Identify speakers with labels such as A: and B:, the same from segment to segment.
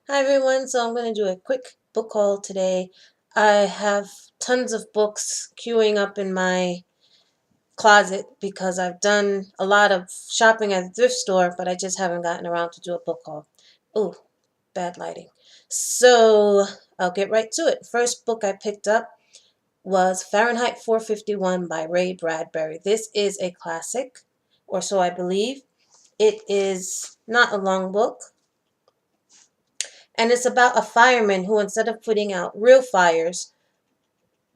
A: Hi everyone, so I'm going to do a quick book haul today. I have tons of books queuing up in my closet because I've done a lot of shopping at the thrift store, but I just haven't gotten around to do a book haul. Ooh, bad lighting. So I'll get right to it. First book I picked up was Fahrenheit 451 by Ray Bradbury. This is a classic, or so I believe. It is not a long book. And it's about a fireman who, instead of putting out real fires,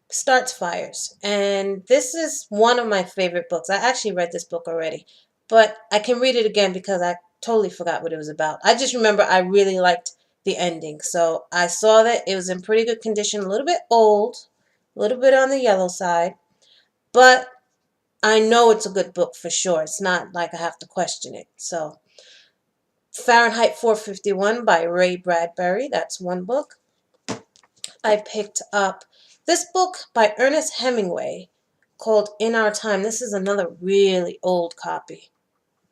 A: starts fires. And this is one of my favorite books. I actually read this book already, but I can read it again because I totally forgot what it was about. I just remember I really liked the ending. So I saw that it was in pretty good condition, a little bit old, a little bit on the yellow side, but I know it's a good book for sure. It's not like I have to question it. So Fahrenheit 451 by Ray Bradbury, that's one book. I picked up this book by Ernest Hemingway called In Our Time. This is another really old copy,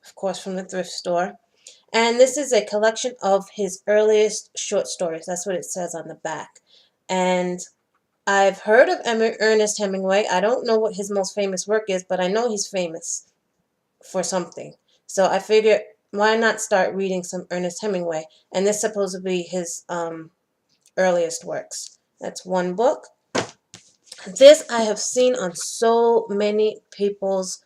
A: of course, from the thrift store. And this is a collection of his earliest short stories. That's what it says on the back. And I've heard of Ernest Hemingway. I don't know what his most famous work is, but I know he's famous for something. So I figured, why not start reading some Ernest Hemingway? And this is supposed to be his earliest works. That's one book. This I have seen on so many people's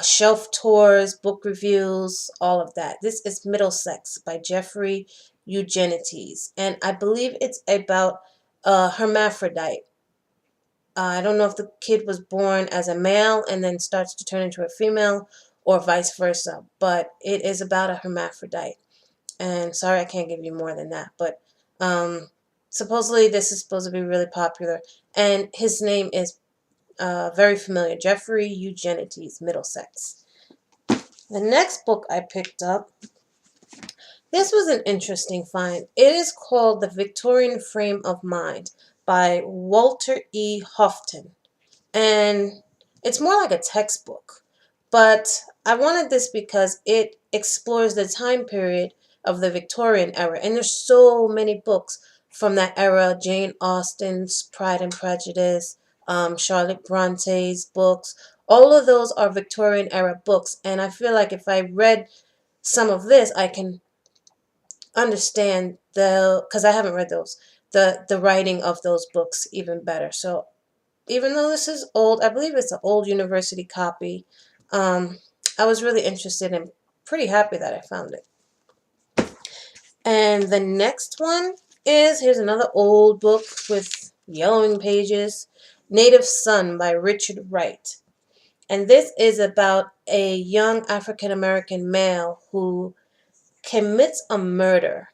A: shelf tours, book reviews, all of that. This is Middlesex by Jeffrey Eugenides, and I believe it's about a hermaphrodite. I don't know if the kid was born as a male and then starts to turn into a female or vice versa, but it is about a hermaphrodite. And sorry I can't give you more than that, but supposedly this is supposed to be really popular, and his name is very familiar, Jeffrey Eugenides, Middlesex. The next book I picked up, this was an interesting find. It is called The Victorian Frame of Mind by Walter E. Houghton. And it's more like a textbook. But I wanted this because it explores the time period of the Victorian era. And there's so many books from that era. Jane Austen's Pride and Prejudice, Charlotte Bronte's books. All of those are Victorian era books. And I feel like if I read some of this, I can understand because I haven't read those, the writing of those books even better. So even though this is old, I believe it's an old university copy. Um, I was really interested and pretty happy that I found it. And the next one is, here's another old book with yellowing pages, Native Son by Richard Wright. And this is about a young African American male who commits a murder.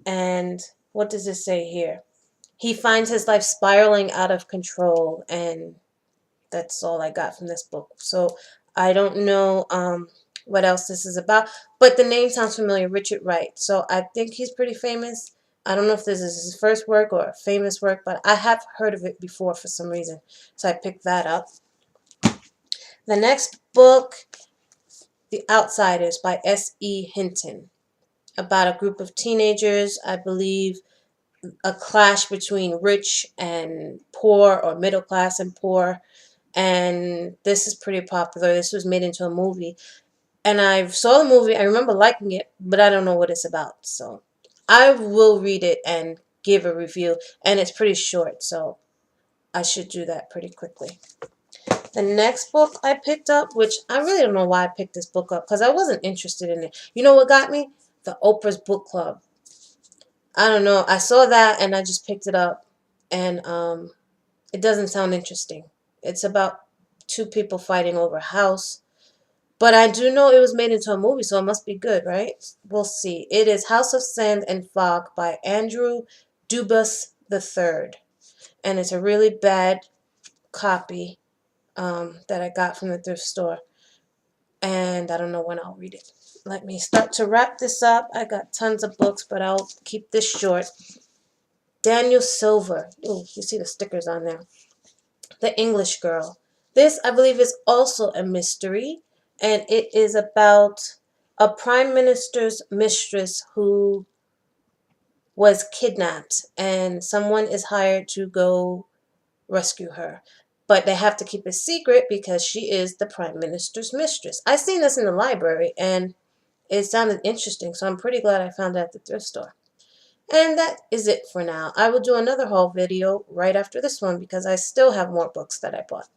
A: And what does it say here? He finds his life spiraling out of control, and that's all I got from this book. So I don't know what else this is about, but the name sounds familiar, Richard Wright. So I think he's pretty famous. I don't know if this is his first work or a famous work, but I have heard of it before for some reason. So I picked that up. The next book, The Outsiders by S.E. Hinton, about a group of teenagers, I believe a clash between rich and poor, or middle class and poor. And this is pretty popular. This was made into a movie, and I saw the movie. I remember liking it, but I don't know what it's about. So I will read it and give a review, and it's pretty short, so I should do that pretty quickly. The next book I picked up, which I really don't know why I picked this book up, because I wasn't interested in it. You know what got me? The Oprah's Book Club. I don't know. I saw that and I just picked it up, and it doesn't sound interesting. It's about two people fighting over a house. But I do know it was made into a movie, so it must be good, right? We'll see. It is House of Sand and Fog by Andrew Dubus III. And it's a really bad copy that I got from the thrift store. And I don't know when I'll read it. Let me start to wrap this up. I got tons of books, but I'll keep this short. Daniel Silver. Ooh, you see the stickers on there. The English Girl. This, I believe, is also a mystery, and it is about a prime minister's mistress who was kidnapped and someone is hired to go rescue her. But they have to keep it secret because she is the prime minister's mistress. I seen this in the library and it sounded interesting, so I'm pretty glad I found it at the thrift store. And that is it for now. I will do another haul video right after this one because I still have more books that I bought.